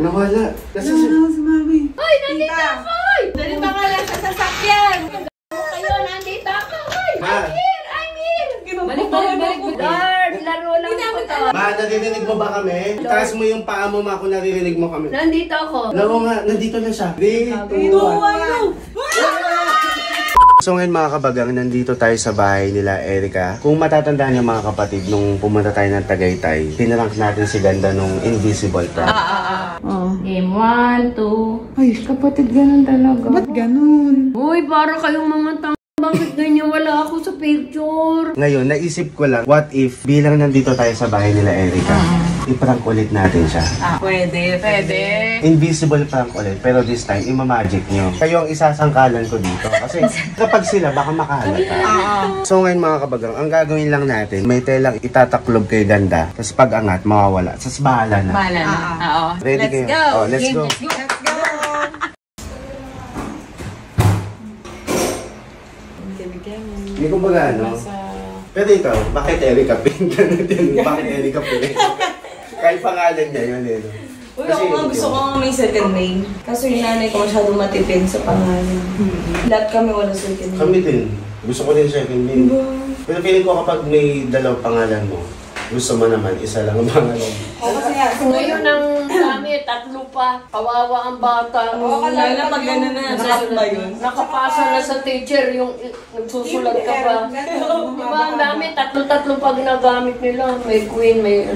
Nawala. Kasi si Mami. Hoy, nandito ako! Dali ba ka lang sa sasakyan? Kayo, nandito ako! Hoy, Ma. I'm here! Balik. Lord, laro lang ako to. Ma, naririnig mo ba kami? Taas mo yung paa mo, ma, kung naririnig mo kami. Nandito ako. Oo nga, nandito na siya. 3, 2, 1. So ngayon mga kabagang, nandito tayo sa bahay nila Erica. Kung matatandaan niyo mga kapatid, nung pumunta tayo ng Tagaytay, pinarank natin si Ganda nung Invisible Prank. Game 1, 2. Ay, kapatid, ganun talaga. Ba't ganun? Uy, para kayong mga tanga. Bakit ganyan wala ako sa picture? Ngayon, naisip ko lang, what if bilang nandito tayo sa bahay nila Erica, i-prank ulit natin siya. Pwede. Invisible prank ulit, pero this time, imamagic nyo. Kayo ang isasangkalan ko dito. Kasi kapag sila, baka makahalata. So ngayon mga kabagang, ang gagawin lang natin, may telang itataklob kay Ganda. Tapos pag angat, mawawala. Tapos bahala na. Oo. Ready kayo? Oh, let's go. Let's go. Hindi ko baga ano. Pero ikaw, bakit Erica Pink? Bakit Erica Pink? Kahit pangalan niya yun eh. Uy, ako nga gusto ko nga may second name. Kaso yung nanay ko masyadong matipid sa pangalan. Lahat kami wala second name. Kami din. Gusto ko din second name. Pero feeling ko kapag may dalawang pangalan mo, gusto mo naman, isa lang ang pangalan. Oo, kasi nga. Ngayon ang dami, 3 pa. Kawawa ang bata. Oo, kalala pag gano'n na. Sakit ba yun? Nakapasa na sa teacher yung nagsusulat ka pa. Diba ang dami, 3 pa ginagamit nila. May queen, may...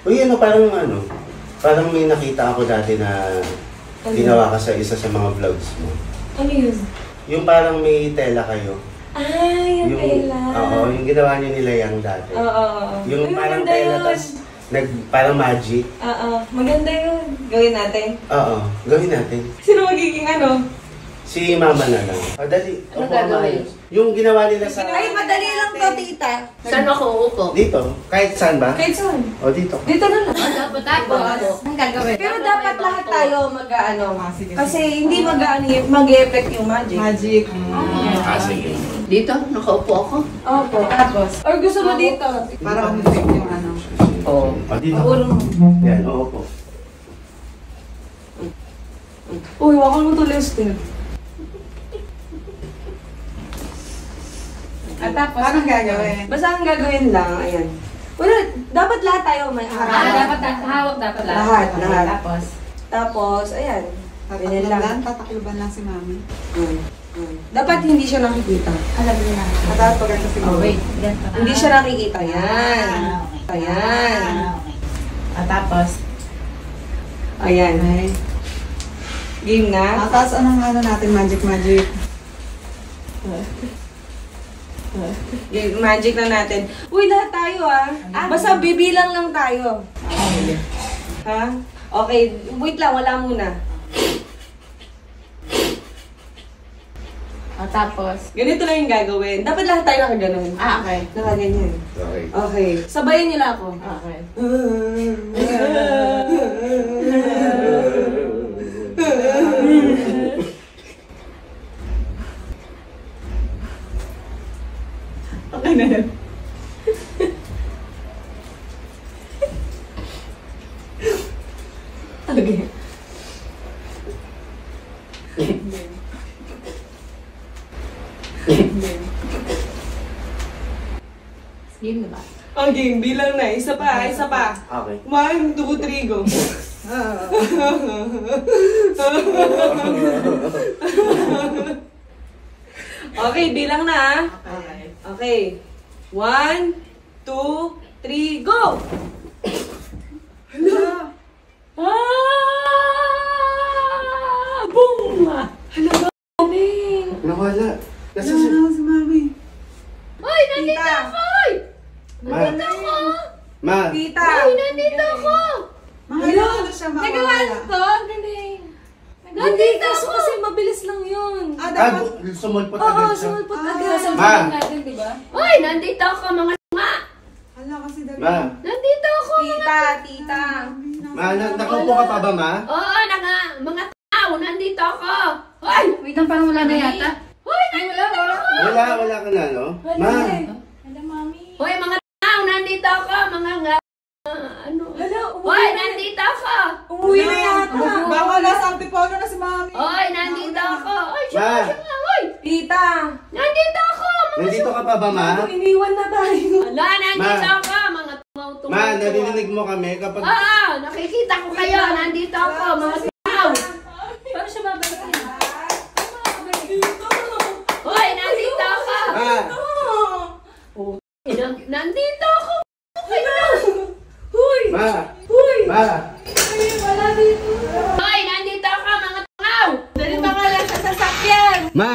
Uy, parang may nakita ako dati na ginawa ka sa isa sa mga vlogs mo. Ano yun? Yung parang may tela kayo. Yung tela. Oo, yung ginawa niyo nila yung dati. Oo. Yung Uy, parang maganda tela, yun. tas parang magic. Oo, maganda yun. Gawin natin. Oo, gawin natin. Sino magiging ano? Si mama na lang. O, dali. Ano Opo, gagawin? maayos. Yung ginawa nila sa... Ay, madali lang to, tita. Saan ako upo? Dito. Kahit saan ba? Kahit saan? O, dito. Dito na lang. Dapat ako. Ang gagawin? Pero dapat lahat tayo mag-ano. Kasi hindi mag-e-effect yung magic. Magic. Sige. Dito? Nakaupo ako? Opo. Tapos? Or gusto mo dito? Para umifect yung ano. Oo. O, dito. Yan, oo po. Uy, wakal mo to, Lester. At tapos, anong gagawin? Basta ang gagawin lang, ayan. Wala, dapat lahat tayo may Dapat hawak dapat Lahat. Tapos, Tapos, ayan. Ganyan lang. Tatakluban lang si Mami. Dapat hindi siya nakikita. alam niyo na. At pag si Mami. Wait, ganito. Hindi siya nakikita. Ayan. Ayan. At tapos? Ayan. Okay. Game na. Tapos anong natin, magic. Game, magic na natin. Uy, lahat tayo Basta bibilang lang tayo. Ha? Okay, wait lang, wala muna. Tapos? Ganito lang yung gagawin. Dapat lahat tayo nakaganon. Okay. Nakaganyan. Okay. Okay. Sabayan nila ako. Okay. Okay na yan. Okay. Game na ba? Okay, bilang na. Isa pa. Okay. 1, 2, 3, go. Okay, bilang na. Okay. 1, 2, 3, go! Hala! Boom! Hala, galing! Nawala. Kasi si Mami. Hoy, nandito ako! Hoy! Ma. Nandito ako! Ma. Tita! Hoy, nandito ako! Mahalo siya Nagawa mawawala. to? Galing! Nandito ako kasi mabilis lang yun. Sumulpot Oo, agad siya. sumulpot agad. Ma. natin, di ba? Hoy, nandito ako mga nga! Hala kasi dali. Ma. Nandito ako! Tita! Ma, nakupo ka pa ba, ma? Oo, mga tao, nandito ako! Hoy! Wait lang, parang wala na yata. Hoy, nandito ako! Wala ka na, no? Ma. Hoy, mga ka ba, ma? Iniwan na tayo. Wala, nandito ako, mga tungaw-tungaw. Ma, narinig mo kami kapag... Oo, nakikita ko kayo, nandito ako, mga tungaw. Paano siya babalik? Hoy, nandito ako. Ma! Nandito ako. Kayo. Huy! Ma! Huy! Ma! Ay, wala dito. Hoy, nandito ako, mga tungaw. Dali ba ka lang sa sasakyan? Ma!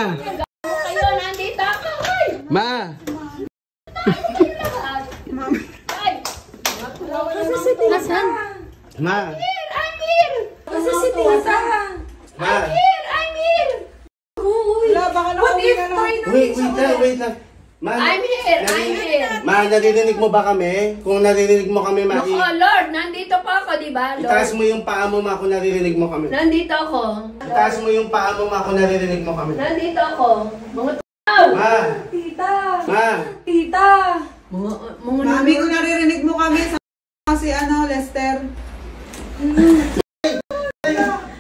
Kayo, nandito ako. Hoy. Ma! Mami. Hoy. Mga tungaw na Nasa naman si to. Tita. Ma! I'm here. Nasa si Tita. Ma! I'm here. Uy! Wala, baka What nakauwi if ka na. tayo Wait lang. Ma, I'm here. Ma, naririnig mo ba kami? Kung naririnig mo kami, Ma, Naku, Lord, nandito pa ako, di ba, itaas Lord? mo yung paa mo, Ma, kung naririnig mo kami. Nandito ako. Itaas mo yung paa mo, Ma, kung naririnig mo kami. Nandito ako. Mga tungaw. Ma! Tita! Ma! Tita! Mga Mami, kung naririnig mo kami sa si Lester.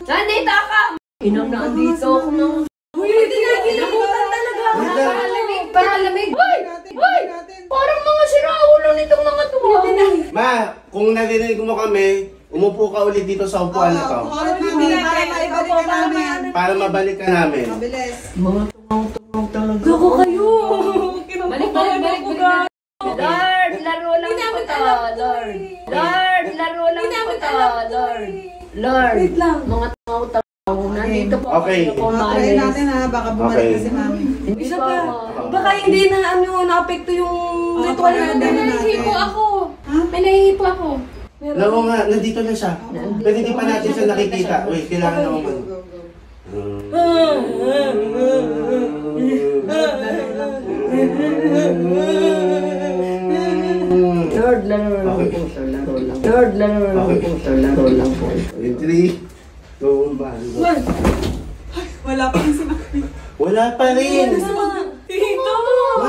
Nandito ako. Inang nandito ako ng... Uy, hindi na kinabutan talaga. Wait lang. Paralamig. Hoy! Hoy! natin. Parang mga siraulo nitong mga tungaw. Ma, kung naririnig mo kami, umupo ka ulit dito sa upuan na to. Ulit mami, para maibalik ka namin. Para mabalik ka namin. Mabilis. Mga tungaw talaga. Loko kayo! Balik. Lord, laro lang po to, Lord. Lord, laro lang po to, Lord. Lord, Wait lang. mga tungaw talaga. Nandito po Okay. ako Try maalis. natin ha, baka bumalik Okay. na si mami. Hindi Isa pa pa. ako. Baka hindi na na-apekto yung ritual parang natin. ganun Nahihipo natin. ako. Ha? May nahihipo ako. Oo nga, nandito na siya. Pero hindi pa natin siya nakikita. Wait, kailangan na Go, man. go, go. Lord, laro lang po ito, laro lang. Lord, laro lang po ito, laro lang po ito. 3, 2, 1. Wala pa rin si mami. Wala pa rin! Tito! Ma!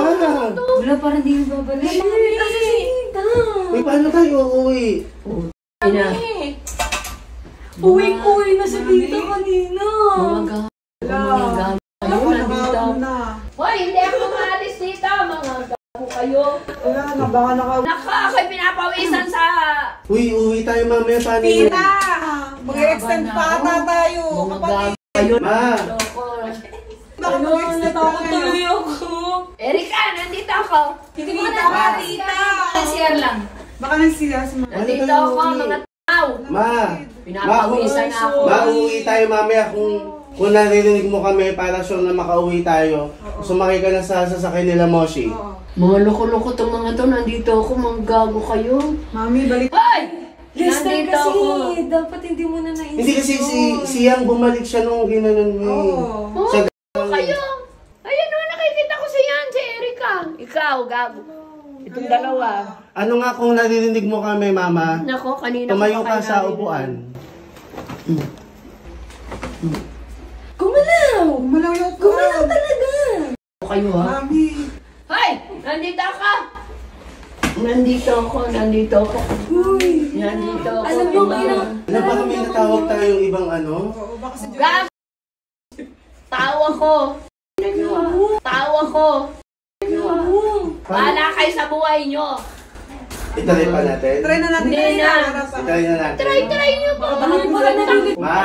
Wala parang di mo babalik. Kasi si Tita. Uy, paano tayo uuwi? Ina, Uwi na si Tita kanina. mga gago. Ayun, nandito. Nakakaon na. Hoy, hindi ako maalis dito, mga gago kayo. Wala na, baka Naka, ako'y pinapawisan sa... Uy, uwi tayo mamaya. Paano yun? Tita! Mag-extend pa ata tayo. Mga Kapatid. gago kayo. Ma! Loko. Baka mag-extend Natakot tayo. tuloy ako. Erika, nandito ako. Tita! CR lang. Baka nagsiya si mami. Nandito ako, mga tao. Ma! Pinapawisan na ako. Mauwi tayo mamaya kung naririnig mo kami para sure na makauwi tayo. Sumakay ka na sa sasakyan nila, Moshi. Oo. Mga loko-loko tong mga to, nandito ako, mga gago kayo. Mami, balik. Hoy! Lester Nandito kasi, ako. dapat hindi mo na naisip. Hindi kasi si Yang bumalik siya nung ginanon mo. Oo. Oh, Sa kayo. Ayun o, nakikita ko si Yan, si Erika. Ikaw, gago. Itong dalawa. Ano nga kung naririnig mo kami, Mama? Nako, kanina Tumayo pa ka kayo sa narinig. upuan. Gumalaw! Gumalaw yung Gumalaw talaga! Kayo ha? Mami. Hoy! Nandito ako! Nandito ako. Uy! Nandito ako. Alam mo, kailangan... Ano ba kami natawag tayong ibang ano? Oo, baka si Gago! Tao ako. Tao ako. Bahala kayo sa buhay nyo. Itry pa natin? Try na natin. Hindi na. Itry na natin. Try nyo po. Ma!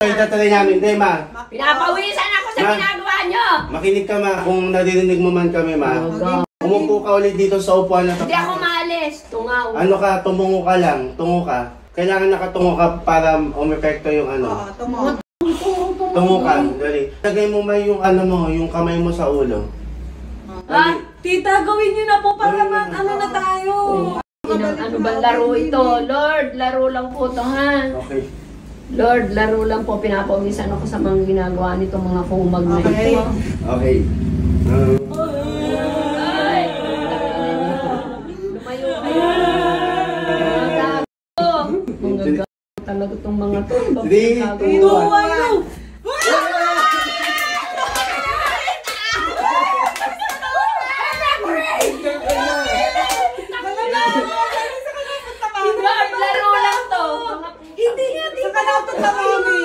Itatry namin. Hindi, Ma. Pinapawisan ako sa Ma. ginagawa nyo. Makinig ka, Ma. Kung naririnig mo man kami, Ma. Gago. Umupo ka ulit dito sa upuan na to. Hindi ako maalis. Tungaw. Ano ka, tumungo ka lang. Tungo ka. Kailangan nakatungo ka para umepekto yung Oo, ano. tumo. Tungo ka. Dali. Lagay mo may yung ano mo, yung kamay mo sa ulo. Ha? Tita, gawin niyo na po para ano na tayo. Ano ba laro ito? Lord, laro lang po to ha. Okay. Lord, laro lang po. Pinapawisan ako sa mga ginagawa nitong mga kumag na Okay. ito. Okay. Ay! Lumayo kayo. Mga gago. Mga gago talaga itong mga to. Three, two, one. Lord, laro lang to. Hindi nga, Saan Tita. ka napunta, Mami?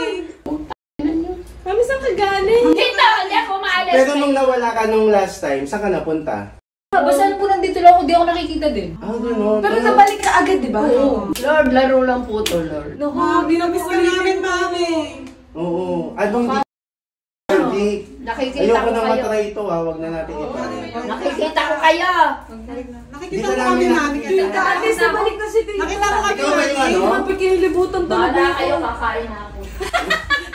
Mami, saan ka galing? Dito, hindi ako maalis. Pero nung nung nawala ka nung last time, saan ka napunta? Basta po nandito lang ako, di ako nakikita din. Ah, gano'n. Pero nabalik ka agad, di ba? Oo. Lord, laro lang po to, Lord. Ah, binabis ka namin, mami. Oo. Anong di? Nakikita Ayoko ko na kayo. matry ito, wag na natin itry. Nakikita ko kayo. Nakikita mo kami, mami. Tita, at least nabalik na si Tita. Nakita mo kami, Ikaw ba yung ano? mami. Pagkinilibutan Bahala talaga. kayo, kakain na ako.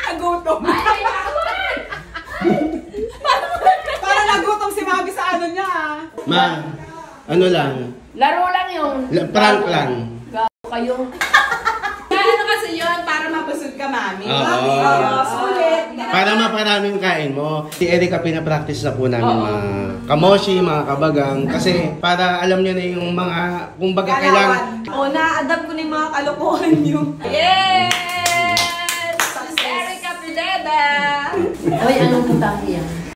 Nagutom. Ay, kakuhan! Parang nagutom si mami sa ano niya, ah. Ma, ano lang, Laro lang yun. prank lang. Gago kayo. Ano kasi yun? Para mapusod ka, mami. Oo. Sulit. Para maparaming kain mo. Si Erica pinapractice na po namin mga kamoshi, mga kabagang. Kasi para alam nyo na yung mga, kumbaga kailangan. O, na-adapt ko na yung mga kalokohan nyo. Yes! Erica Pineda! Hoy, anong putahe yan?